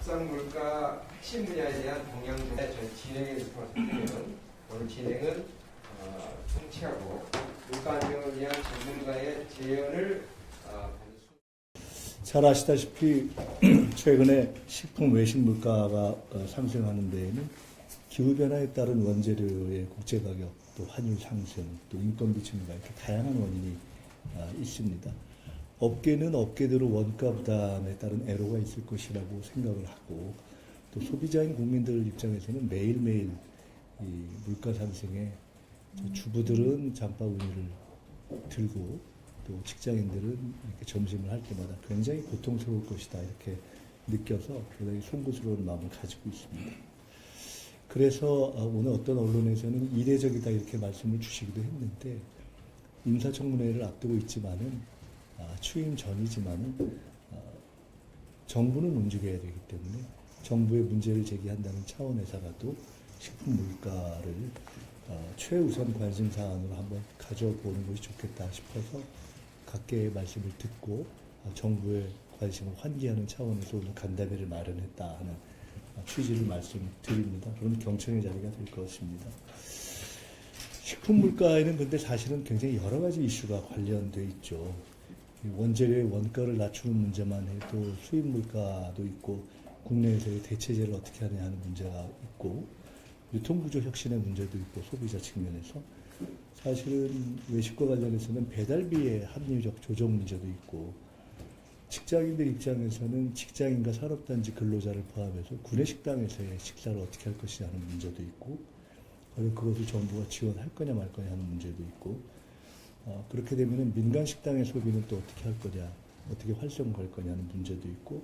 국산 물가 핵심 분야에 대한 동향에 저희 진행에 들어서면 오늘 진행은 청취하고 물가 안정을 위한 전문가의 제언을 잘 아시다시피 최근에 식품 외식 물가가 상승하는 데에는 기후변화에 따른 원재료의 국제가격, 또 환율 상승, 또 인건비 증가 이렇게 다양한 원인이 있습니다. 업계는 업계대로 원가 부담에 따른 애로가 있을 것이라고 생각을 하고 또 소비자인 국민들 입장에서는 매일매일 이 물가 상승에 주부들은 장바구니를 들고 또 직장인들은 이렇게 점심을 할 때마다 굉장히 고통스러울 것이다 이렇게 느껴서 굉장히 송구스러운 마음을 가지고 있습니다. 그래서 오늘 어떤 언론에서는 이례적이다 이렇게 말씀을 주시기도 했는데 인사청문회를 앞두고 있지만은 취임 전이지만은 정부는 움직여야 되기 때문에 정부의 문제를 제기한다는 차원에서라도 식품 물가를 최우선 관심 사안으로 한번 가져보는 것이 좋겠다 싶어서 각계의 말씀을 듣고 정부의 관심을 환기하는 차원에서 오늘 간담회를 마련했다 하는 취지를 말씀드립니다. 그런 경청의 자리가 될 것입니다. 식품 물가에는 근데 사실은 굉장히 여러 가지 이슈가 관련돼 있죠. 원재료의 원가를 낮추는 문제만 해도 수입 물가도 있고 국내에서의 대체재를 어떻게 하느냐 하는 문제가 있고 유통구조 혁신의 문제도 있고 소비자 측면에서 사실은 외식과 관련해서는 배달비의 합리적 조정 문제도 있고 직장인들 입장에서는 직장인과 산업단지 근로자를 포함해서 구내식당에서의 식사를 어떻게 할 것이냐는 문제도 있고 그리고 그것을 정부가 지원할 거냐 말 거냐 하는 문제도 있고 그렇게 되면 민간 식당의 소비는 또 어떻게 할 거냐 어떻게 활성화할 거냐는 문제도 있고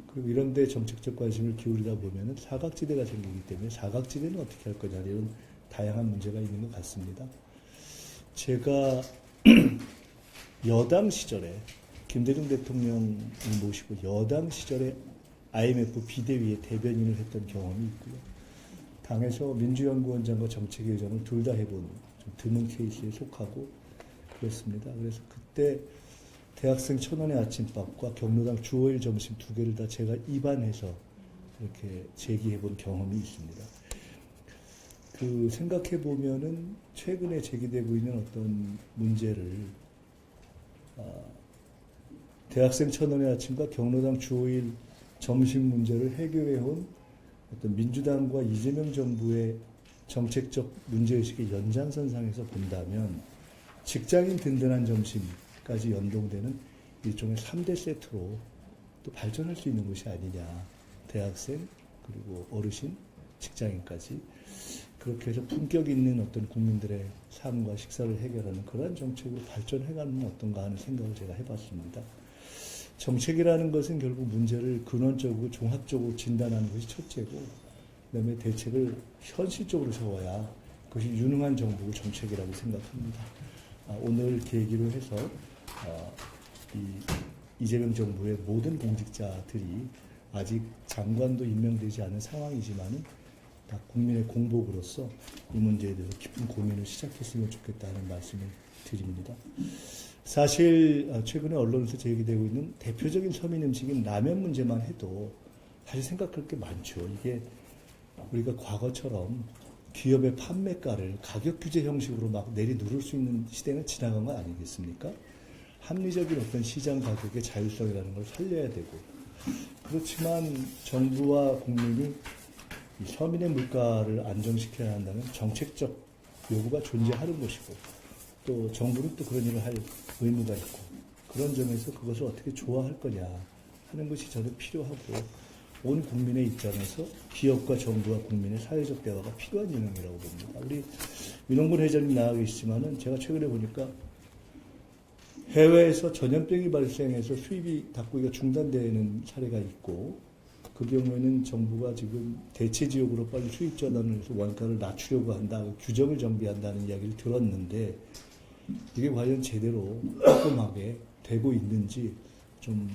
그리고 이런 데 정책적 관심을 기울이다 보면 사각지대가 생기기 때문에 사각지대는 어떻게 할 거냐 이런 다양한 문제가 있는 것 같습니다. 제가 여당 시절에 김대중 대통령을 모시고 여당 시절에 IMF 비대위의 대변인을 했던 경험이 있고요. 당에서 민주연구원장과 정책위원장을 둘 다 해본 좀 드문 케이스에 속하고 그랬습니다. 그래서 그때 대학생 1,000원의 아침밥과 경로당 주 5일 점심 두 개를 다 제가 입안해서 이렇게 제기해본 경험이 있습니다. 그 생각해 보면은 최근에 제기되고 있는 어떤 문제를 대학생 1,000원의 아침과 경로당 주 5일 점심 문제를 해결해온 어떤 민주당과 이재명 정부의 정책적 문제의식의 연장선상에서 본다면 직장인 든든한 점심까지 연동되는 일종의 3대 세트로 또 발전할 수 있는 것이 아니냐. 대학생, 그리고 어르신, 직장인까지. 그렇게 해서 품격 있는 어떤 국민들의 삶과 식사를 해결하는 그런 정책으로 발전해가는 어떤가 하는 생각을 제가 해봤습니다. 정책이라는 것은 결국 문제를 근원적으로 종합적으로 진단하는 것이 첫째고 그다음에 대책을 현실적으로 세워야 그것이 유능한 정부고 정책이라고 생각합니다. 오늘 계기로 해서 이재명 정부의 모든 공직자들이 아직 장관도 임명되지 않은 상황이지만은 다 국민의 공복으로서 이 문제에 대해서 깊은 고민을 시작했으면 좋겠다는 말씀을 드립니다. 사실 최근에 언론에서 제기되고 있는 대표적인 서민 음식인 라면 문제만 해도 사실 생각할 게 많죠. 이게 우리가 과거처럼 기업의 판매가를 가격 규제 형식으로 막 내리누를 수 있는 시대는 지나간 거 아니겠습니까? 합리적인 어떤 시장 가격의 자율성이라는 걸 살려야 되고 그렇지만 정부와 국민이 이 서민의 물가를 안정시켜야 한다는 정책적 요구가 존재하는 것이고 또 정부는 또 그런 일을 할 의무가 있고 그런 점에서 그것을 어떻게 조화할 거냐 하는 것이 저는 필요하고 온 국민의 입장에서 기업과 정부와 국민의 사회적 대화가 필요한 영역이라고 봅니다. 우리 윤홍근 회장님 나와 계시지만은 제가 최근에 보니까 해외에서 전염병이 발생해서 수입이 닭고기가 중단되는 사례가 있고 그 경우에는 정부가 지금 대체 지역으로 빨리 수입 전환을 해서 원가를 낮추려고 한다, 규정을 정비한다는 이야기를 들었는데 이게 과연 제대로 꼼꼼하게 되고 있는지 좀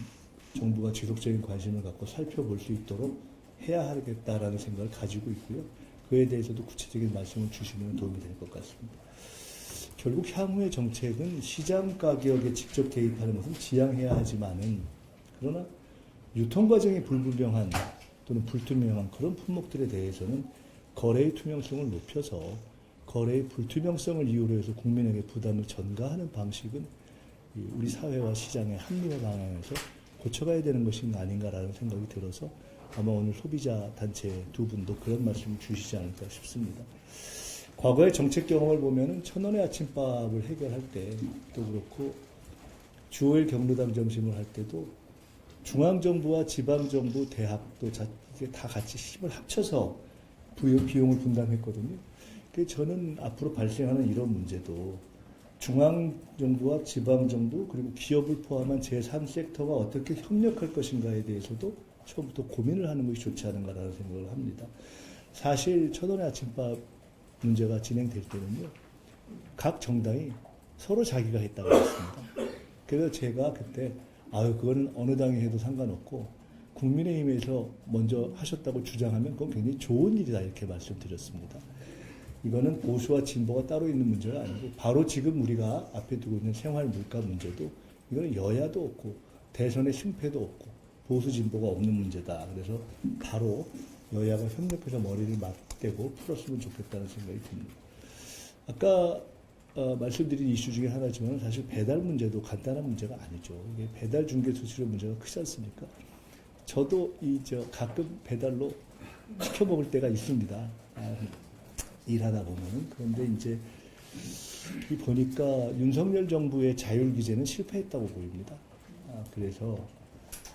정부가 지속적인 관심을 갖고 살펴볼 수 있도록 해야 하겠다라는 생각을 가지고 있고요. 그에 대해서도 구체적인 말씀을 주시면 도움이 될 것 같습니다. 결국 향후의 정책은 시장 가격에 직접 개입하는 것은 지양해야 하지만은 그러나 유통 과정이 불분명한 또는 불투명한 그런 품목들에 대해서는 거래의 투명성을 높여서 거래의 불투명성을 이유로 해서 국민에게 부담을 전가하는 방식은 우리 사회와 시장의 합리화 방향에서 고쳐가야 되는 것이 아닌가라는 생각이 들어서 아마 오늘 소비자 단체 두 분도 그런 말씀을 주시지 않을까 싶습니다. 과거의 정책 경험을 보면은 1,000원의 아침밥을 해결할 때도 그렇고 주 5일 경로당 점심을 할 때도 중앙정부와 지방정부, 대학도 이게 다 같이 힘을 합쳐서 비용을 분담했거든요. 그래서 저는 앞으로 발생하는 이런 문제도 중앙정부와 지방정부 그리고 기업을 포함한 제3섹터가 어떻게 협력할 것인가에 대해서도 처음부터 고민을 하는 것이 좋지 않은가라는 생각을 합니다. 사실 1,000원의 아침밥 문제가 진행될 때는요, 각 정당이 서로 자기가 했다고 했습니다. 그래서 제가 그때 그거는 어느 당이 해도 상관없고 국민의힘에서 먼저 하셨다고 주장하면 그건 굉장히 좋은 일이다 이렇게 말씀드렸습니다. 이거는 보수와 진보가 따로 있는 문제가 아니고 바로 지금 우리가 앞에 두고 있는 생활 물가 문제도 이거는 여야도 없고 대선의 승패도 없고 보수 진보가 없는 문제다. 그래서 바로 여야가 협력해서 머리를 맞대고 풀었으면 좋겠다는 생각이 듭니다. 아까 말씀드린 이슈 중에 하나지만 사실 배달 문제도 간단한 문제가 아니죠. 이게 배달 중개 수수료 문제가 크지 않습니까? 저도 가끔 배달로 시켜 먹을 때가 있습니다. 일하다 보면은. 그런데 이제 보니까 윤석열 정부의 자율 규제는 실패했다고 보입니다. 그래서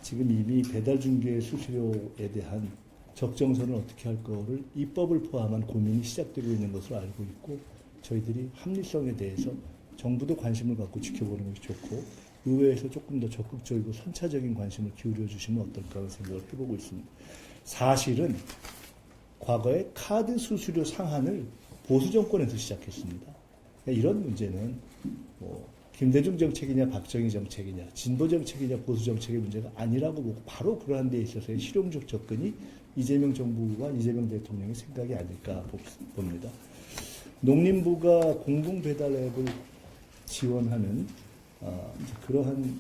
지금 이미 배달 중개 수수료에 대한 적정선을 어떻게 할 거를 입법을 포함한 고민이 시작되고 있는 것으로 알고 있고, 저희들이 합리성에 대해서 정부도 관심을 갖고 지켜보는 것이 좋고 의회에서 조금 더 적극적이고 선차적인 관심을 기울여 주시면 어떨까 하는 생각을 해보고 있습니다. 사실은 과거에 카드 수수료 상한을 보수 정권에서 시작했습니다. 이런 문제는 김대중 정책이냐 박정희 정책이냐 진보 정책이냐 보수 정책의 문제가 아니라고 보고 바로 그러한 데 있어서의 실용적 접근이 이재명 정부와 이재명 대통령의 생각이 아닐까 봅니다. 농림부가 공공배달 앱을 지원하는 그러한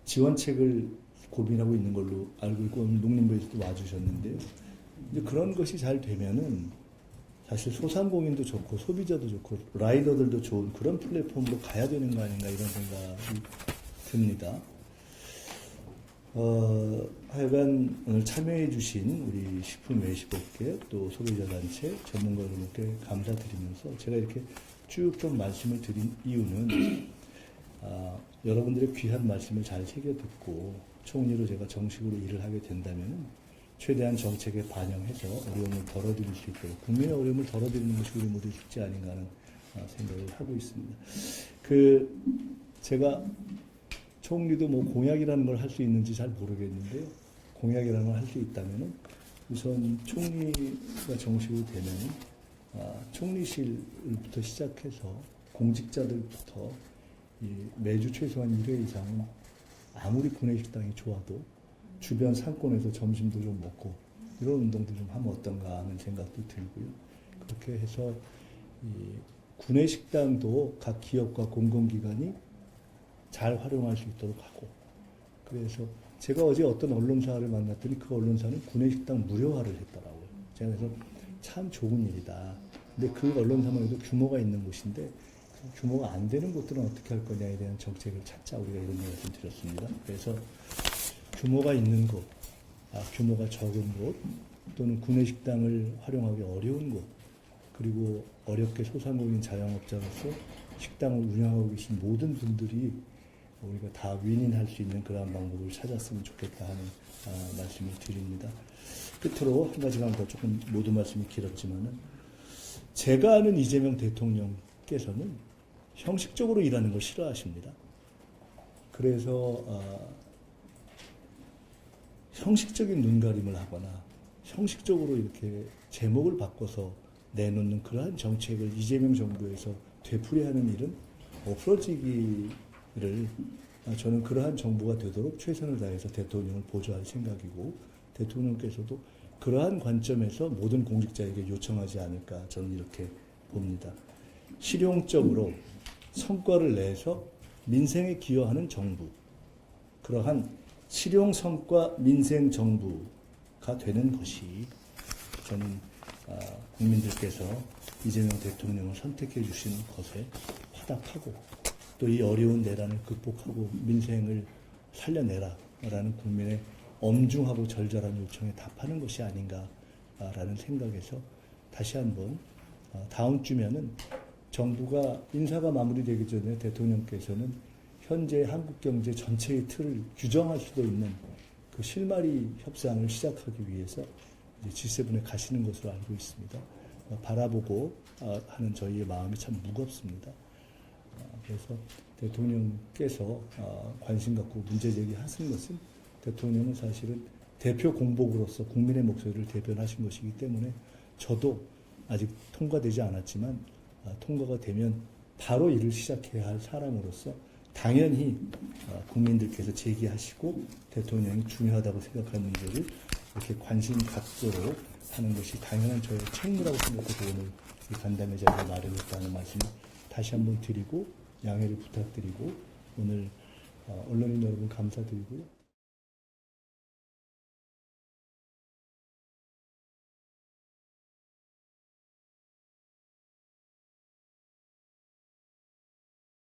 지원책을 고민하고 있는 걸로 알고 있고 오늘 농림부에서도 와주셨는데요. 이제 그런 것이 잘 되면은 사실 소상공인도 좋고 소비자도 좋고 라이더들도 좋은 그런 플랫폼으로 가야 되는 거 아닌가 이런 생각이 듭니다. 하여간 오늘 참여해 주신 우리 식품 외식업계 또 소비자단체 전문가 여러분께 감사드리면서 제가 이렇게 쭉 좀 말씀을 드린 이유는 여러분들의 귀한 말씀을 잘 새겨 듣고 총리로 제가 정식으로 일을 하게 된다면 최대한 정책에 반영해서 어려움을 덜어드릴 수 있도록 국민의 어려움을 덜어드리는 것이 우리 모두의 숙제 아닌가 하는 생각을 하고 있습니다. 제가 총리도 공약이라는 걸 할 수 있는지 잘 모르겠는데요. 공약이라는 걸 할 수 있다면 우선 총리가 정식으로 되면 총리실부터 시작해서 공직자들부터 매주 최소한 1회 이상은 아무리 구내식당이 좋아도 주변 상권에서 점심도 좀 먹고 이런 운동도 좀 하면 어떤가 하는 생각도 들고요. 그렇게 해서 구내식당도 각 기업과 공공기관이 잘 활용할 수 있도록 하고, 그래서 제가 어제 어떤 언론사를 만났더니 그 언론사는 구내식당 무료화를 했더라고요. 제가 그래서 참 좋은 일이다. 근데 그 언론사만 해도 규모가 있는 곳인데 규모가 안 되는 곳들은 어떻게 할 거냐에 대한 정책을 찾자 우리가 이런 말씀 드렸습니다. 그래서 규모가 있는 곳, 규모가 적은 곳, 또는 구내식당을 활용하기 어려운 곳, 그리고 어렵게 소상공인 자영업자로서 식당을 운영하고 계신 모든 분들이 우리가 다 윈윈할 수 있는 그런 방법을 찾았으면 좋겠다 하는 말씀을 드립니다. 끝으로 한 가지만 더 조금 모든 말씀이 길었지만은 제가 아는 이재명 대통령께서는 형식적으로 일하는 걸 싫어하십니다. 그래서 형식적인 눈가림을 하거나 형식적으로 이렇게 제목을 바꿔서 내놓는 그러한 정책을 이재명 정부에서 되풀이하는 일은 없어지기를 저는 그러한 정부가 되도록 최선을 다해서 대통령을 보조할 생각이고 대통령께서도 그러한 관점에서 모든 공직자에게 요청하지 않을까 저는 이렇게 봅니다. 실용적으로 성과를 내서 민생에 기여하는 정부, 그러한 실용성과 민생 정부가 되는 것이 저는 국민들께서 이재명 대통령을 선택해 주신 것에 화답하고 또 이 어려운 내란을 극복하고 민생을 살려내라라는 국민의 엄중하고 절절한 요청에 답하는 것이 아닌가라는 생각에서 다시 한번 다음 주면은 정부가 인사가 마무리되기 전에 대통령께서는 현재 한국 경제 전체의 틀을 규정할 수도 있는 그 실마리 협상을 시작하기 위해서 이제 G7에 가시는 것으로 알고 있습니다. 바라보고 하는 저희의 마음이 참 무겁습니다. 그래서 대통령께서 관심 갖고 문제 제기하신 것은 대통령은 사실은 대표 공복으로서 국민의 목소리를 대변하신 것이기 때문에 저도 아직 통과되지 않았지만 통과가 되면 바로 일을 시작해야 할 사람으로서 당연히 국민들께서 제기하시고 대통령이 중요하다고 생각하는 문제를 이렇게 관심 갖도록 하는 것이 당연한 저의 책무라고 생각해서 오늘 이 간담회 자리를 마련했다는 말씀 다시 한번 드리고 양해를 부탁드리고 오늘 언론인 여러분 감사드리고요.